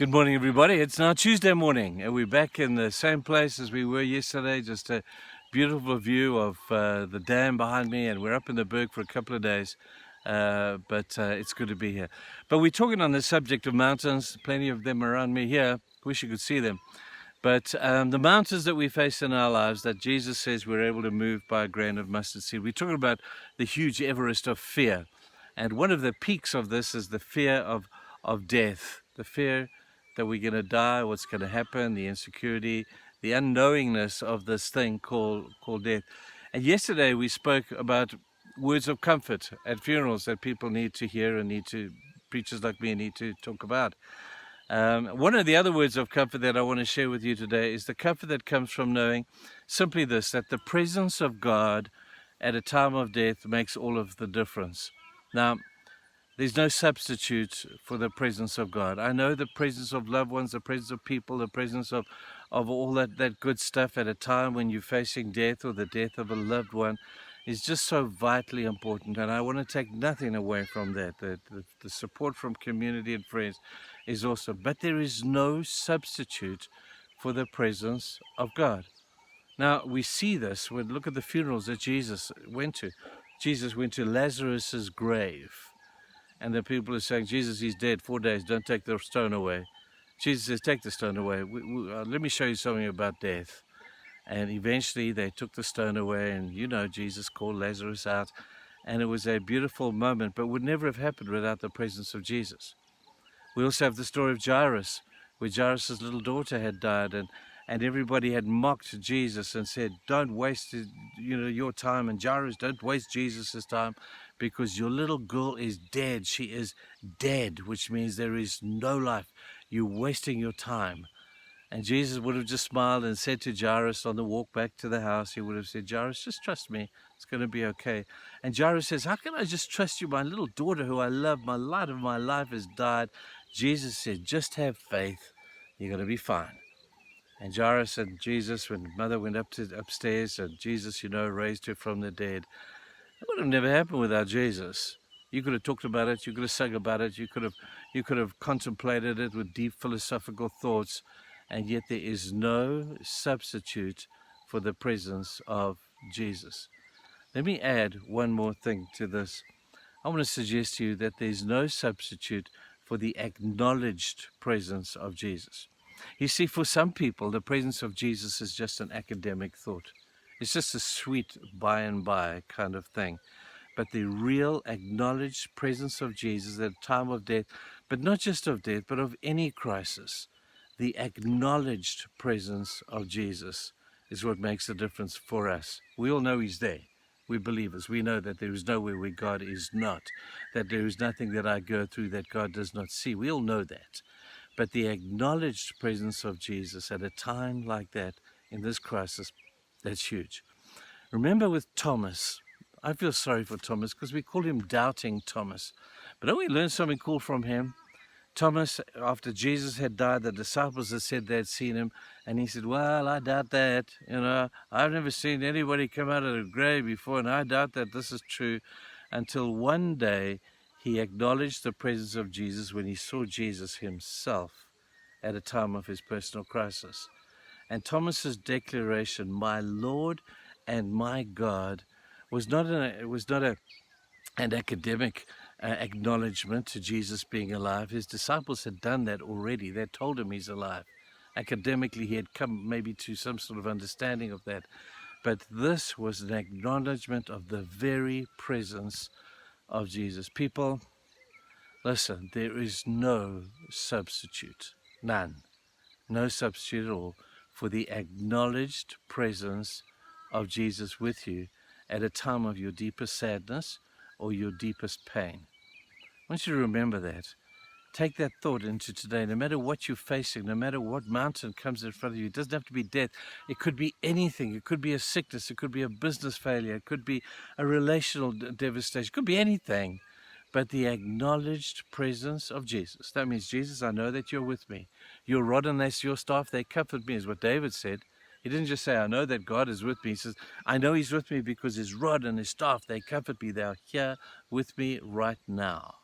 Good morning, everybody. It's now Tuesday morning, and we're back in the same place as we were yesterday. Just a beautiful view of the dam behind me, and we're up in the Berg for a couple of days. But it's good to be here. But we're talking on the subject of mountains. Plenty of them around me here. Wish you could see them. But the mountains that we face in our lives that Jesus says we're able to move by a grain of mustard seed. We're talking about the huge Everest of fear. And one of the peaks of this is the fear of death, the fear that we're going to die, what's going to happen, the insecurity, the unknowingness of this thing called death. And yesterday we spoke about words of comfort at funerals that people need to hear and preachers like me need to talk about. One of the other words of comfort that I want to share with you today is the comfort that comes from knowing simply this, that the presence of God at a time of death makes all of the difference. Now, there's no substitute for the presence of God. I know the presence of loved ones, the presence of people, the presence of all that good stuff at a time when you're facing death or the death of a loved one is just so vitally important. And I want to take nothing away from that. The support from community and friends is awesome. But there is no substitute for the presence of God. Now, we see this when look at the funerals that Jesus went to. Jesus went to Lazarus's grave. And the people are saying, Jesus, he's dead, 4 days, don't take the stone away. Jesus says, take the stone away. Let me show you something about death. And eventually they took the stone away, and Jesus called Lazarus out. And it was a beautiful moment, but would never have happened without the presence of Jesus. We also have the story of Jairus, where Jairus' little daughter had died, and everybody had mocked Jesus and said, don't waste your time. And Jairus, don't waste Jesus' time because your little girl is dead. She is dead, which means there is no life. You're wasting your time. And Jesus would have just smiled and said to Jairus on the walk back to the house, he would have said, Jairus, just trust me. It's going to be okay. And Jairus says, how can I just trust you? My little daughter who I love, my light of my life has died. Jesus said, just have faith. You're going to be fine. And Jairus and Jesus, when mother went upstairs and Jesus, raised her from the dead, it would have never happened without Jesus. You could have talked about it. You could have sung about it. You could have contemplated it with deep philosophical thoughts. And yet there is no substitute for the presence of Jesus. Let me add one more thing to this. I want to suggest to you that there's no substitute for the acknowledged presence of Jesus. You see, for some people, the presence of Jesus is just an academic thought. It's just a sweet by and by kind of thing. But the real acknowledged presence of Jesus at a time of death, but not just of death, but of any crisis, the acknowledged presence of Jesus is what makes the difference for us. We all know he's there. We're believers. We know that there is nowhere where God is not, that there is nothing that I go through that God does not see. We all know that. But the acknowledged presence of Jesus at a time like that, in this crisis, that's huge. Remember with Thomas, I feel sorry for Thomas because we call him Doubting Thomas. But don't we learn something cool from him? Thomas, after Jesus had died, the disciples had said they'd seen him, and he said, well, I doubt that. I've never seen anybody come out of the grave before, and I doubt that this is true, until one day he acknowledged the presence of Jesus when he saw Jesus himself at a time of his personal crisis. And Thomas's declaration, my Lord and my God, was not an academic acknowledgement to Jesus being alive. His disciples had done that already. They told him he's alive. Academically, he had come maybe to some sort of understanding of that. But this was an acknowledgement of the very presence of Jesus. People, listen, there is no substitute, none, no substitute at all for the acknowledged presence of Jesus with you at a time of your deepest sadness or your deepest pain. I want you to remember that. Take that thought into today. No matter what you're facing, no matter what mountain comes in front of you, it doesn't have to be death. It could be anything. It could be a sickness. It could be a business failure. It could be a relational devastation. It could be anything. But the acknowledged presence of Jesus. That means, Jesus, I know that you're with me. Your rod and your staff, they comfort me, is what David said. He didn't just say, I know that God is with me. He says, I know he's with me because his rod and his staff, they comfort me. They are here with me right now.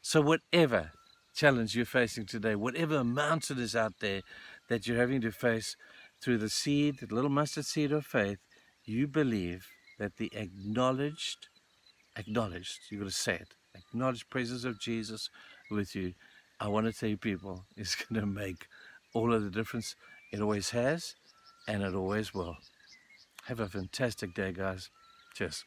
So whatever challenge you're facing today, whatever mountain is out there that you're having to face, through the seed, the little mustard seed of faith, you believe that the acknowledged, you've got to say it, acknowledged presence of Jesus with you, I want to tell you, people, is going to make all of the difference. It always has, and it always will. Have a fantastic day, guys. Cheers.